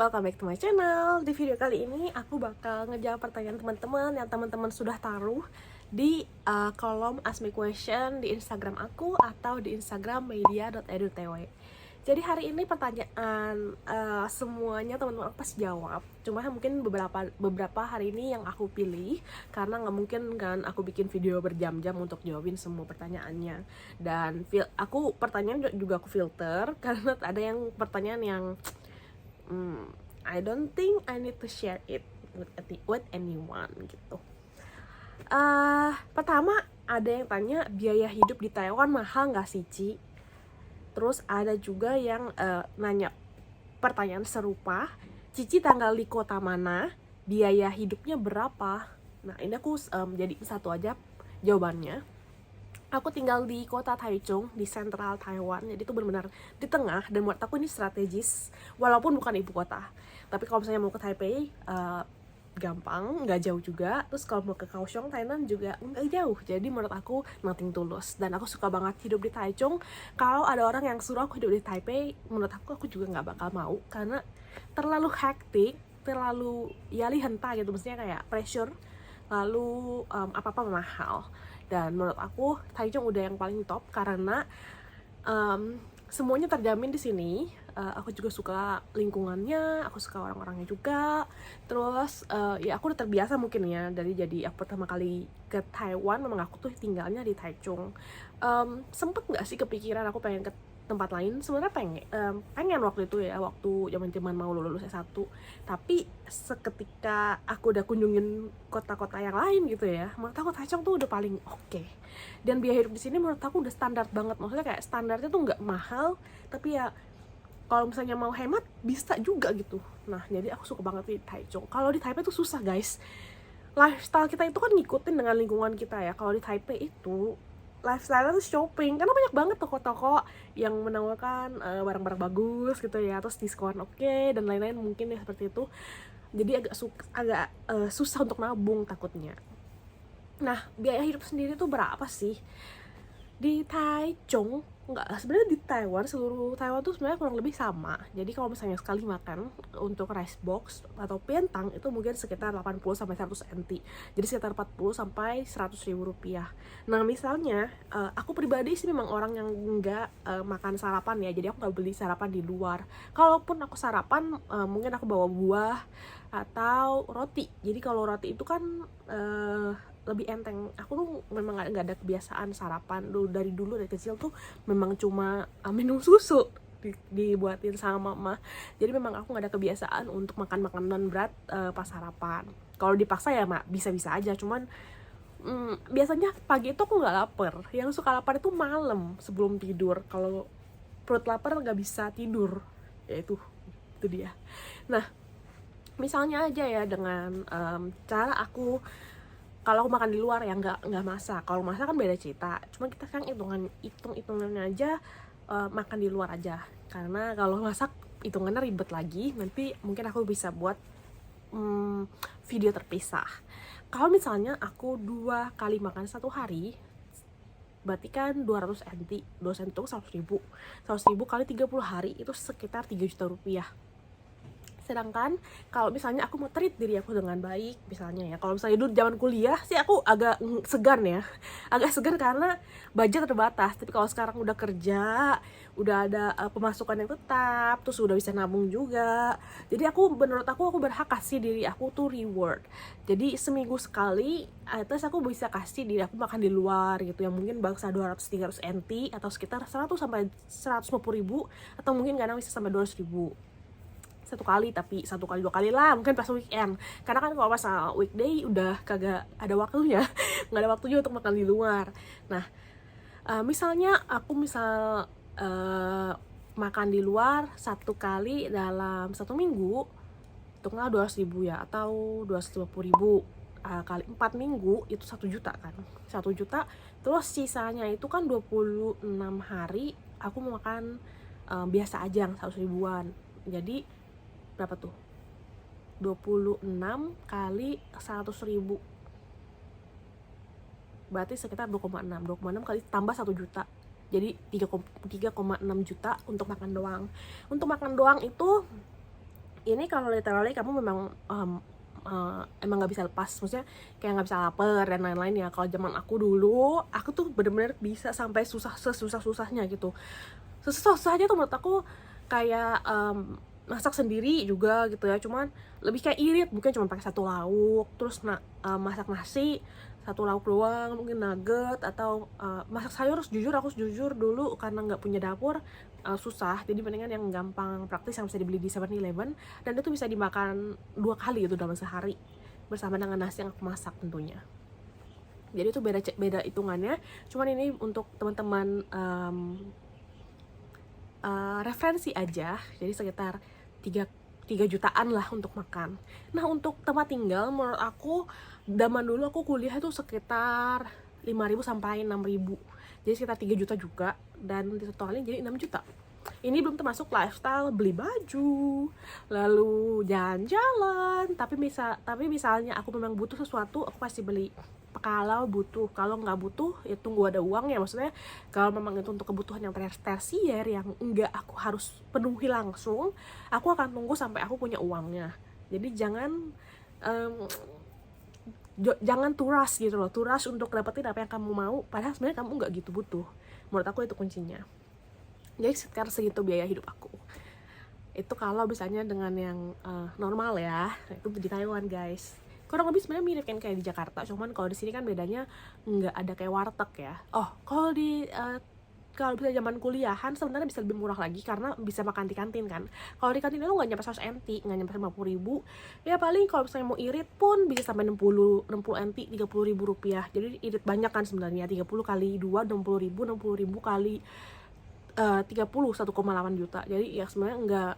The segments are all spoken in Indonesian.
welcome back to my channel. Di video kali ini aku bakal ngejawab pertanyaan teman-teman yang teman-teman sudah taruh di kolom Ask Me Question di Instagram aku atau di Instagram media.edutw. Jadi hari ini pertanyaan semuanya teman-teman aku pasti jawab. Cuma mungkin beberapa hari ini yang aku pilih karena nggak mungkin kan aku bikin video berjam-jam untuk jawabin semua pertanyaannya. Dan aku pertanyaan juga aku filter karena ada yang pertanyaan yang I don't think I need to share it with anyone gitu. Pertama ada yang tanya biaya hidup di Taiwan mahal nggak sih Ci? Terus ada juga yang nanya pertanyaan serupa, Cici tinggal di kota mana? Biaya hidupnya berapa? Nah ini aku jadi satu aja jawabannya. Aku tinggal di kota Taichung, di sentral Taiwan. Jadi itu benar-benar di tengah, dan menurut aku ini strategis, walaupun bukan ibu kota. Tapi kalau misalnya mau ke Taipei, gampang, nggak jauh juga. Terus kalau mau ke Kaohsiung, Thailand juga nggak jauh. Jadi menurut aku nothing tulus. Dan aku suka banget hidup di Taichung. Kalau ada orang yang suruh aku hidup di Taipei, menurut aku juga nggak bakal mau. Karena terlalu hektik, terlalu yali henta gitu. Maksudnya kayak pressure, lalu apa-apa mahal. Dan menurut aku Taichung udah yang paling top karena semuanya terjamin di sini. Aku juga suka lingkungannya, aku suka orang-orangnya juga. Terus ya aku udah terbiasa mungkin ya dari jadi aku pertama kali ke Taiwan, memang aku tuh tinggalnya di Taichung. Sempet nggak sih kepikiran aku pengen ke tempat lain? Sebenarnya pengen waktu itu ya, waktu zaman mau lulus S1. Tapi seketika aku udah kunjungin kota-kota yang lain gitu ya, menurut aku Taichung tuh udah paling oke. Dan biaya hidup di sini menurut aku udah standar banget. Maksudnya kayak standarnya tuh nggak mahal, tapi ya kalau misalnya mau hemat bisa juga gitu. Nah jadi aku suka banget di Taichung. Kalau di Taipei tuh susah guys, lifestyle kita itu kan ngikutin dengan lingkungan kita ya. Kalau di Taipei itu lifestyle tuh shopping, karena banyak banget toko-toko yang menawarkan barang-barang bagus gitu ya, terus diskon oke, dan lain-lain mungkin ya seperti itu. Jadi agak susah untuk nabung takutnya. Nah biaya hidup sendiri tuh berapa sih di Taichung? Enggak, sebenarnya di Taiwan, seluruh Taiwan tuh sebenarnya kurang lebih sama. Jadi kalau misalnya sekali makan untuk rice box atau pientang itu mungkin sekitar 80 sampai 100 NT. Jadi sekitar 40 sampai 100 ribu rupiah. Nah misalnya aku pribadi sih memang orang yang enggak makan sarapan ya. Jadi aku nggak beli sarapan di luar. Kalaupun aku sarapan mungkin aku bawa buah atau roti. Jadi kalau roti itu kan lebih enteng. Aku tuh memang nggak ada kebiasaan sarapan dari kecil tuh memang cuma minum susu dibuatin sama mama. Jadi memang aku nggak ada kebiasaan untuk makan makanan berat pas sarapan. Kalau dipaksa ya bisa-bisa aja, cuman biasanya pagi itu aku nggak lapar. Yang suka lapar itu malam sebelum tidur. Kalau perut lapar nggak bisa tidur, ya itu dia. Nah misalnya aja ya dengan cara aku, kalau aku makan di luar ya nggak masak. Kalau masak kan beda cerita. Cuma kita kan hitungannya aja makan di luar aja. Karena kalau masak hitungannya ribet lagi. Nanti mungkin aku bisa buat video terpisah. Kalau misalnya aku 2 kali makan satu hari, berarti kan 200 NT. 200 itu 100 ribu. 100 ribu kali 30 hari itu sekitar 3 juta rupiah. Sedangkan kalau misalnya aku mau treat diri aku dengan baik, misalnya ya, kalau misalnya dulu zaman kuliah sih aku agak segan ya, agak segan karena budget terbatas. Tapi kalau sekarang udah kerja, udah ada pemasukan yang tetap, terus udah bisa nabung juga. Jadi menurut aku berhak kasih diri aku tuh reward. Jadi seminggu sekali, terus aku bisa kasih diri aku makan di luar gitu, yang mungkin bangsa 200-300 NT atau sekitar 100 sampai 150 ribu, atau mungkin kadang bisa sampai 200 ribu. Satu kali 2 kali lah, mungkin pas weekend. Karena kan kalau pas weekday udah kagak ada waktunya, nggak ada waktunya untuk makan di luar. Nah misalnya aku makan di luar 1 kali dalam 1 minggu, hitunglah 200 ribu ya, atau 250 ribu kali 4 minggu itu 1 juta kan, 1 juta. Terus sisanya itu kan 26 hari aku mau makan biasa aja yang 100 ribuan. Jadi berapa tuh? 26 kali 100 ribu, berarti sekitar 2,6 kali tambah 1 juta. Jadi 3,6 juta untuk makan doang. Untuk makan doang itu ini kalau literally kamu memang emang nggak bisa lepas, maksudnya kayak nggak bisa lapar dan lain-lain ya. Kalau zaman aku dulu, aku tuh bener-bener bisa sampai sesusah-susahnya gitu. Susah-susahnya tuh menurut aku kayak masak sendiri juga gitu ya, cuman lebih kayak irit, mungkin cuma pakai satu lauk, terus masak nasi satu lauk doang, mungkin nugget, atau masak sayur. Aku jujur dulu karena nggak punya dapur, susah, jadi mendingan yang gampang praktis yang bisa dibeli di 7-Eleven, dan itu bisa dimakan 2 kali gitu dalam sehari bersama dengan nasi yang aku masak tentunya. Jadi itu beda hitungannya. Cuman ini untuk teman-teman referensi aja, jadi sekitar 3 jutaan lah untuk makan. Nah, untuk tempat tinggal menurut aku zaman dulu aku kuliah itu sekitar 5.000 sampai 6.000, jadi sekitar 3 juta juga, dan ditotalin jadi 6 juta. Ini belum termasuk lifestyle, beli baju, lalu jalan-jalan. Tapi misalnya aku memang butuh sesuatu, aku pasti beli. Kalau butuh, kalau nggak butuh ya tunggu ada uang ya. Maksudnya kalau memang itu untuk kebutuhan yang tersier yang nggak aku harus penuhi langsung, aku akan tunggu sampai aku punya uangnya. Jadi jangan turas gitu loh, turas untuk dapetin apa yang kamu mau, padahal sebenarnya kamu nggak gitu butuh. Menurut aku itu kuncinya. Jadi sekitar segitu biaya hidup aku. Itu kalau misalnya dengan yang normal ya, itu di Taiwan guys. Kurang lebih sebenarnya mirip kan kayak di Jakarta, cuman kalau di sini kan bedanya nggak ada kayak warteg ya. Oh, kalau bisa zaman kuliahan sebenarnya bisa lebih murah lagi karena bisa makan di kantin kan. Kalau di kantin itu nggak nyampe 100 NT, nggak nyampe 50.000. Ya paling kalau misalnya mau irit pun bisa sampai 60 NT, 30.000 rupiah. Jadi irit banyak kan sebenarnya, 30 kali 2, 60.000 kali 1,8 juta. Jadi ya sebenarnya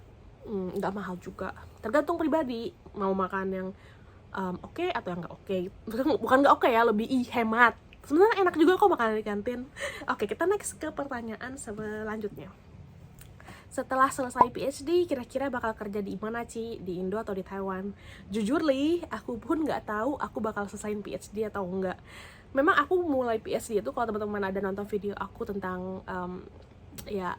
nggak mahal juga. Tergantung pribadi mau makan yang oke atau yang nggak oke. Bukan nggak oke ya, lebih hemat. Sebenarnya enak juga kok makanan di kantin. Oke, kita next ke pertanyaan selanjutnya. Setelah selesai PhD, kira-kira bakal kerja di mana, Ci? Di Indo atau di Taiwan? Jujur Li, aku pun nggak tahu aku bakal selesaiin PhD atau enggak. Memang aku mulai PhD itu, kalau teman-teman ada nonton video aku tentang ya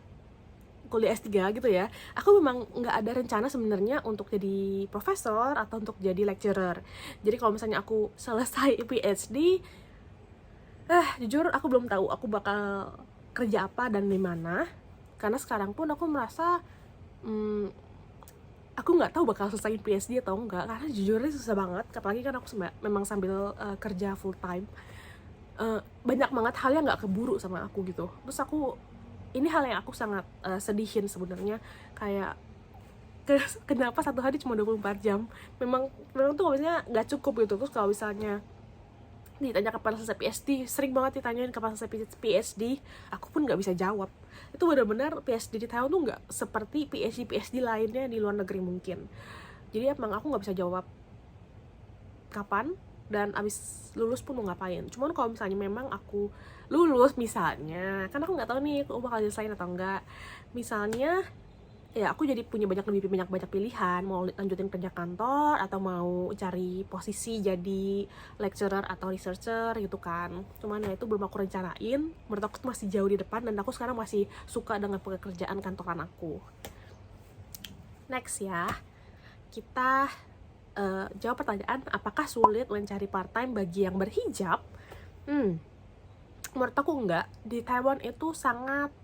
kuliah S3 gitu ya, aku memang nggak ada rencana sebenarnya untuk jadi profesor atau untuk jadi lecturer. Jadi kalau misalnya aku selesai PhD, jujur aku belum tahu aku bakal kerja apa dan di mana. Karena sekarang pun aku merasa aku nggak tahu bakal selesai PhD atau enggak, karena jujurnya susah banget. Apalagi kan aku memang sambil kerja full time, banyak banget hal yang nggak keburu sama aku gitu. Terus ini hal yang aku sangat sedihin sebenarnya, kayak kenapa satu hari cuma 24 jam. Memang tuh misalnya nggak cukup gitu. Terus kalau misalnya ditanya kapan selesai PhD, sering banget ditanyain kapan selesai PhD, aku pun nggak bisa jawab. Itu benar-benar PhD di Taiwan tuh nggak seperti PhD lainnya di luar negeri mungkin. Jadi emang aku nggak bisa jawab kapan dan abis lulus pun mau ngapain. Cuman kalau misalnya memang aku lulus misalnya, kan aku nggak tahu nih aku bakal nyelesain atau enggak. Misalnya ya aku jadi punya banyak pilihan, mau lanjutin kerja kantor atau mau cari posisi jadi lecturer atau researcher gitu kan. Cuman ya itu belum aku rencanain. Menurut aku masih jauh di depan dan aku sekarang masih suka dengan pekerjaan kantoran aku. Next ya, kita jawab pertanyaan, apakah sulit mencari part time bagi yang berhijab? Menurut aku enggak. Di Taiwan itu sangat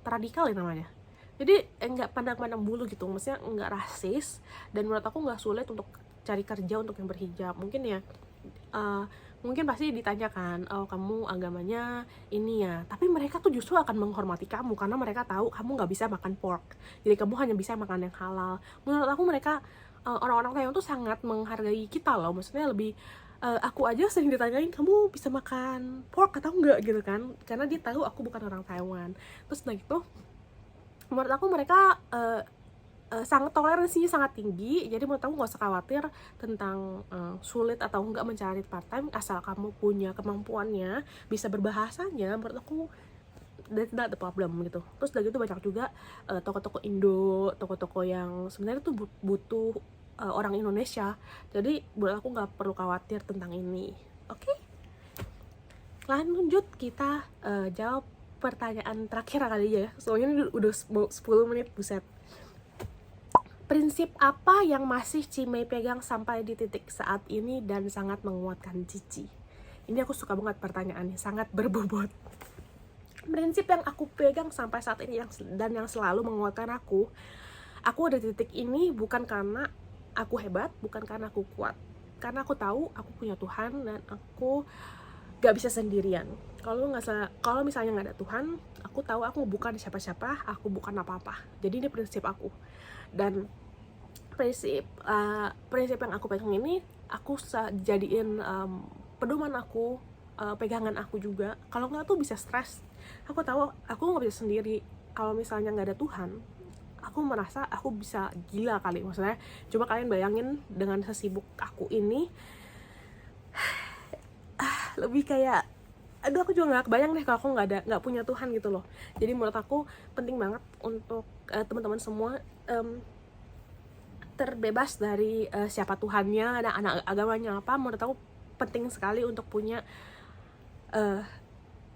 radikal ya namanya. Jadi enggak pandang-pandang bulu gitu, maksudnya enggak rasis, dan menurut aku enggak sulit untuk cari kerja untuk yang berhijab. Mungkin pasti ditanyakan, oh kamu agamanya ini ya, tapi mereka tuh justru akan menghormati kamu karena mereka tahu kamu nggak bisa makan pork, jadi kamu hanya bisa makan yang halal. Menurut aku mereka orang-orang Taiwan tuh sangat menghargai kita loh, maksudnya lebih aku aja sering ditanyain kamu bisa makan pork atau enggak gitu kan, karena dia tahu aku bukan orang Taiwan. Terus udah gitu, menurut aku mereka sangat toleransinya sangat tinggi. Jadi menurut aku nggak usah khawatir tentang sulit atau enggak mencari part time, asal kamu punya kemampuannya, bisa berbahasanya. Menurut aku tidak ada problem gitu. Terus udah gitu banyak juga toko-toko Indo, toko-toko yang sebenarnya tuh butuh orang Indonesia. Jadi buat aku nggak perlu khawatir tentang ini. Oke? Lanjut kita jawab pertanyaan terakhir kali ya. Soalnya ini udah 10 menit, buset. prinsip apa yang masih Cimei pegang sampai di titik saat ini dan sangat menguatkan Cici? Ini aku suka banget pertanyaannya, sangat berbobot. Prinsip yang aku pegang sampai saat ini dan yang selalu menguatkan aku ada di titik ini bukan karena aku hebat, bukan karena aku kuat. Karena aku tahu aku punya Tuhan dan aku gak bisa sendirian. Kalau misalnya nggak ada Tuhan, aku tahu aku bukan siapa-siapa, aku bukan apa-apa. Jadi ini prinsip aku. Dan prinsip yang aku pegang ini aku jadiin pedoman aku, pegangan aku juga. Kalau nggak tuh bisa stres. Aku tahu aku nggak bisa sendiri. Kalau misalnya nggak ada Tuhan, aku merasa aku bisa gila kali. Maksudnya coba kalian bayangin dengan sesibuk aku ini, lebih kayak aduh, aku juga nggak kebayang deh kalau aku nggak punya Tuhan gitu loh. Jadi menurut aku penting banget untuk teman-teman semua terbebas dari siapa Tuhannya dan anak agamanya apa. Menurut aku penting sekali untuk punya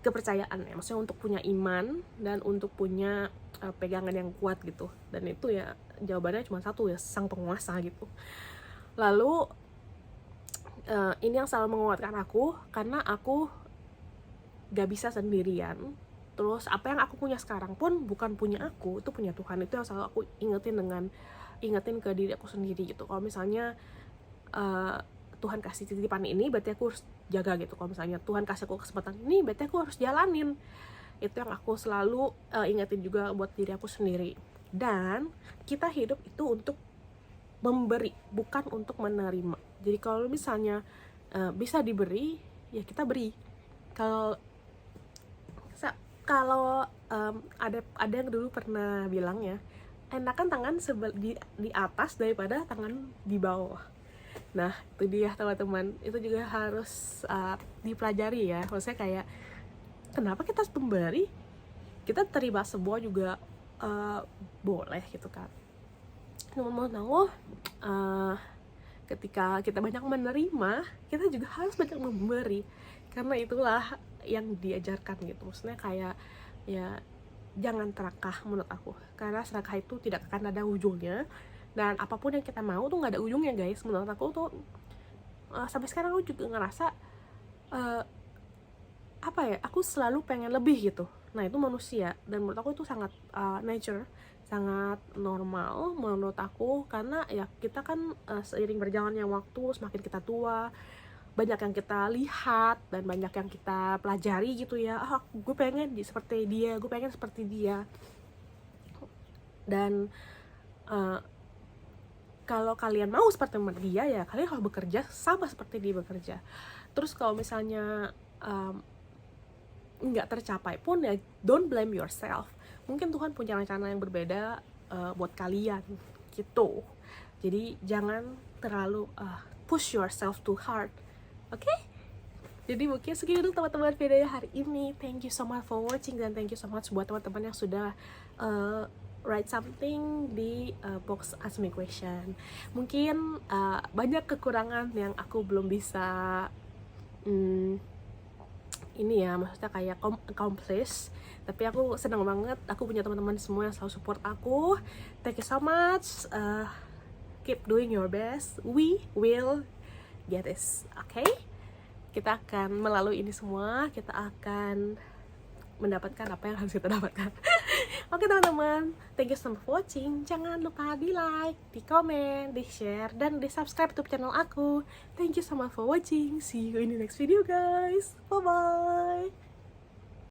kepercayaan ya, maksudnya untuk punya iman dan untuk punya pegangan yang kuat gitu. Dan itu ya jawabannya cuma satu ya, sang penguasa gitu. Lalu ini yang selalu menguatkan aku karena aku gak bisa sendirian. Terus apa yang aku punya sekarang pun bukan punya aku, itu punya Tuhan. Itu yang selalu aku ingetin ke diri aku sendiri gitu. Kalau misalnya Tuhan kasih titipan ini, berarti aku harus jaga gitu. Kalau misalnya Tuhan kasih aku kesempatan ini, berarti aku harus jalanin. Itu yang aku selalu ingetin juga buat diri aku sendiri. Dan kita hidup itu untuk memberi, bukan untuk menerima. Jadi kalau misalnya bisa diberi, ya kita beri. Kalau ada yang dulu pernah bilang ya, enakan tangan di atas daripada tangan di bawah. Nah itu dia teman-teman, itu juga harus dipelajari ya. Maksudnya kayak kenapa kita harus memberi, kita terima sebuah juga boleh gitu kan. Namun ketika kita banyak menerima, kita juga harus banyak memberi, karena itulah yang diajarkan gitu. Maksudnya kayak ya jangan serakah menurut aku, karena serakah itu tidak akan ada ujungnya. Dan apapun yang kita mau tuh nggak ada ujungnya guys. Menurut aku tuh sampai sekarang aku juga ngerasa aku selalu pengen lebih gitu. Nah itu manusia, dan menurut aku itu sangat nature, sangat normal menurut aku. Karena ya kita kan seiring berjalannya waktu, semakin kita tua, banyak yang kita lihat dan banyak yang kita pelajari gitu ya. Gue pengen seperti dia, gue pengen seperti dia. Dan kalau kalian mau seperti dia, ya kalian harus bekerja sama seperti dia bekerja. Terus kalau misalnya nggak tercapai pun, ya don't blame yourself. Mungkin Tuhan punya rencana yang berbeda buat kalian gitu. Jadi jangan terlalu push yourself too hard. Oke? Jadi mungkin segitu dulu teman-teman video hari ini. Thank you so much for watching, dan thank you so much buat teman-teman yang sudah write something di box Ask Me Question. Mungkin banyak kekurangan yang aku belum bisa ini ya, maksudnya kayak accomplish. Tapi aku senang banget aku punya teman-teman semua yang selalu support aku. Thank you so much. Keep doing your best. We will get this, okay? Kita akan melalui ini semua, kita akan mendapatkan apa yang harus kita dapatkan. Oke teman-teman, thank you so much for watching. Jangan lupa di like, di komen, di share, dan di subscribe YouTube channel aku. Thank you so much for watching. See you in the next video guys. Bye bye.